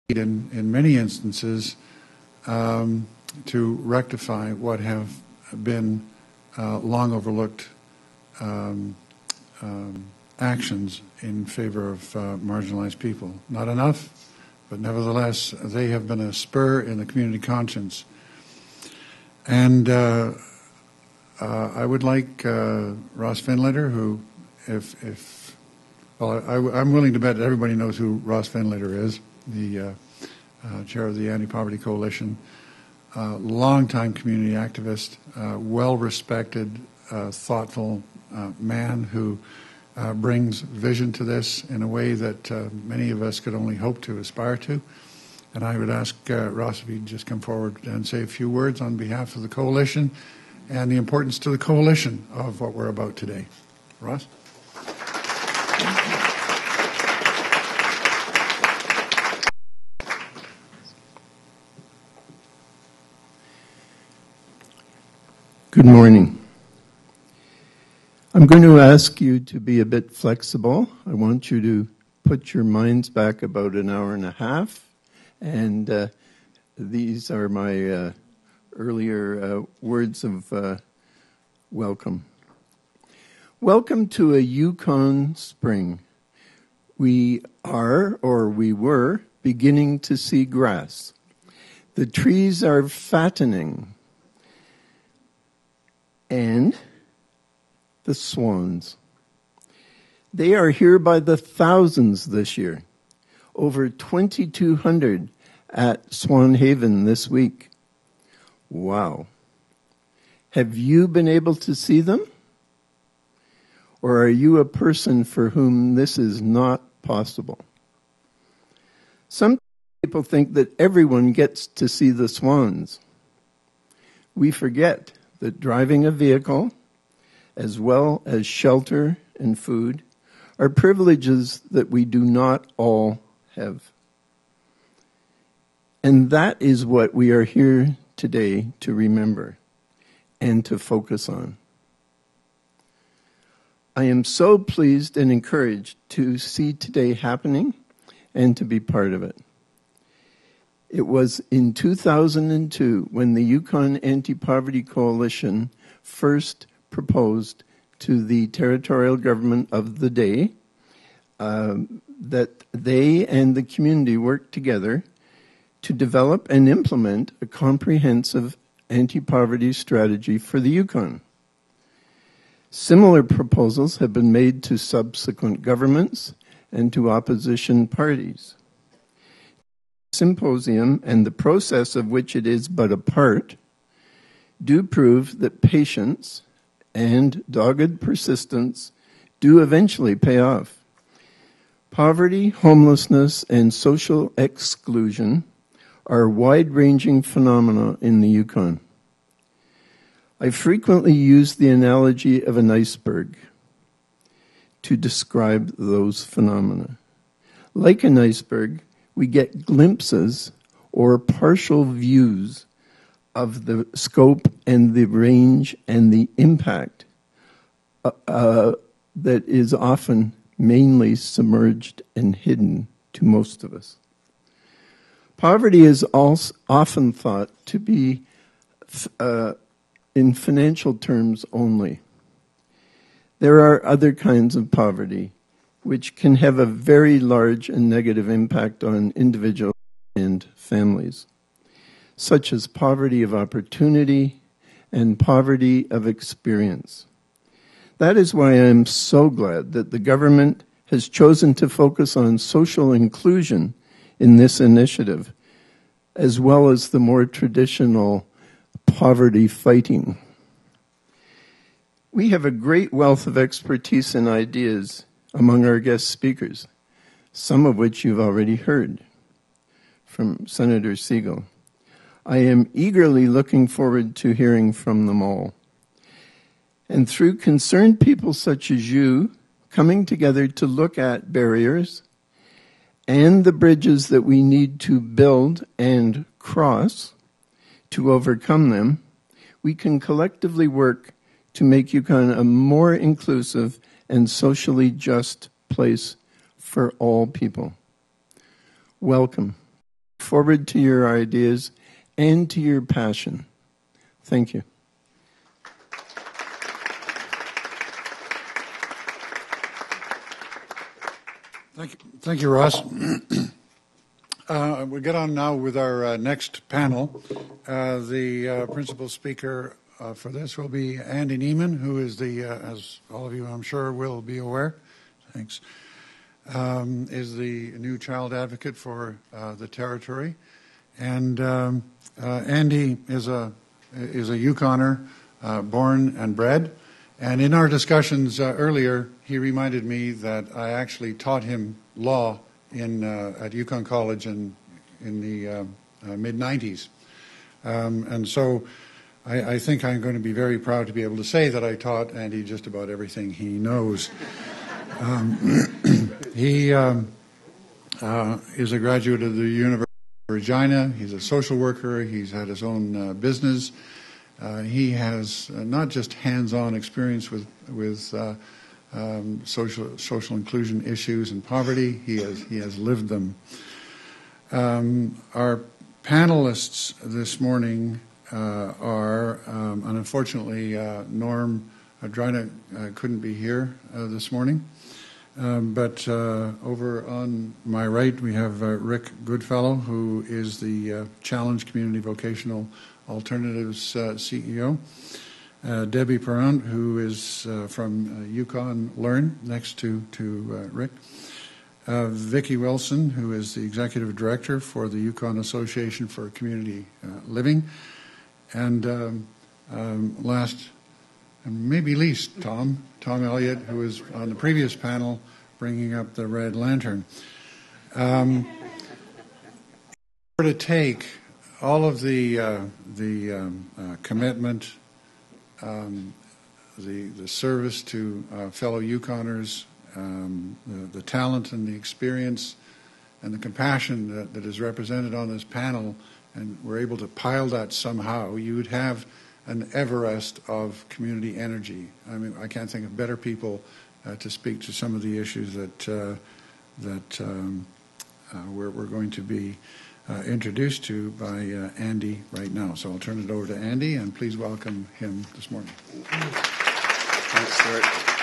in many instances to rectify what have been long overlooked actions in favor of marginalized people. Not enough, but nevertheless, they have been a spur in the community conscience. And I would like Ross Fenlater, who, I'm willing to bet that everybody knows who Ross Fenlater is, the chair of the Anti-Poverty Coalition, longtime community activist, well-respected, thoughtful man who brings vision to this in a way that many of us could only hope to aspire to. And I would ask Ross if he'd just come forward and say a few words on behalf of the coalition and the importance to the coalition of what we're about today. Ross? Good morning. I'm going to ask you to be a bit flexible. I want you to put your minds back about an hour and a half. And these are my earlier words of welcome. Welcome to a Yukon spring. We are, or we were, beginning to see grass. The trees are fattening. And the swans. They are here by the thousands this year. Over 2,200 at Swan Haven this week. Wow. Have you been able to see them? Or are you a person for whom this is not possible? Some people think that everyone gets to see the swans. We forget that driving a vehicle, as well as shelter and food, are privileges that we do not all have. And that is what we are here today to remember and to focus on. I am so pleased and encouraged to see today happening and to be part of it. It was in 2002 when the Yukon Anti-Poverty Coalition first proposed to the territorial government of the day that they and the community worked together to develop and implement a comprehensive anti-poverty strategy for the Yukon. Similar proposals have been made to subsequent governments and to opposition parties. Symposium, and the process of which it is but a part, do prove that patience and dogged persistence do eventually pay off. Poverty, homelessness, and social exclusion are wide-ranging phenomena in the Yukon. I frequently use the analogy of an iceberg to describe those phenomena. Like an iceberg, we get glimpses or partial views of the scope and the range and the impact that is often mainly submerged and hidden to most of us. Poverty is also often thought to be in financial terms only. There are other kinds of poverty which can have a very large and negative impact on individuals and families, such as poverty of opportunity and poverty of experience. That is why I am so glad that the government has chosen to focus on social inclusion in this initiative, as well as the more traditional poverty fighting. We have a great wealth of expertise and ideas among our guest speakers, some of which you've already heard from Senator Siegel. I am eagerly looking forward to hearing from them all. And through concerned people such as you coming together to look at barriers and the bridges that we need to build and cross to overcome them, we can collectively work to make Yukon a more inclusive and socially just place for all people. Welcome. forward to your ideas and to your passion. Thank you. Thank you, Ross. We'll get on now with our next panel. The principal speaker for this will be Andy Nieman, who is as all of you I'm sure will be aware, thanks, is the new child advocate for the territory. And Andy is a Yukoner, born and bred. And in our discussions earlier, he reminded me that I actually taught him law at Yukon College in the mid-90s. And so I think I'm going to be very proud to be able to say that I taught Andy just about everything he knows. He is a graduate of the University of Regina. He's a social worker. He's had his own business. He has not just hands-on experience with social inclusion issues and poverty. He has lived them. Our panelists this morning are, unfortunately, Norm Drina couldn't be here this morning. But over on my right, we have Rick Goodfellow, who is the Challenge Community Vocational Alternatives CEO. Debbie Perrant, who is from Yukon Learn, next to Rick. Vicki Wilson, who is the Executive Director for the Yukon Association for Community Living. And last and maybe least, Tom Elliott, who was on the previous panel bringing up the Red Lantern. To take all of the commitment, the service to fellow Yukoners, the talent and the experience and the compassion that is represented on this panel, and we're able to pile that somehow, you would have an Everest of community energy. I mean, I can't think of better people to speak to some of the issues that we're going to be introduced to by Andy right now. So I'll turn it over to Andy, and please welcome him this morning. Thanks, Stuart.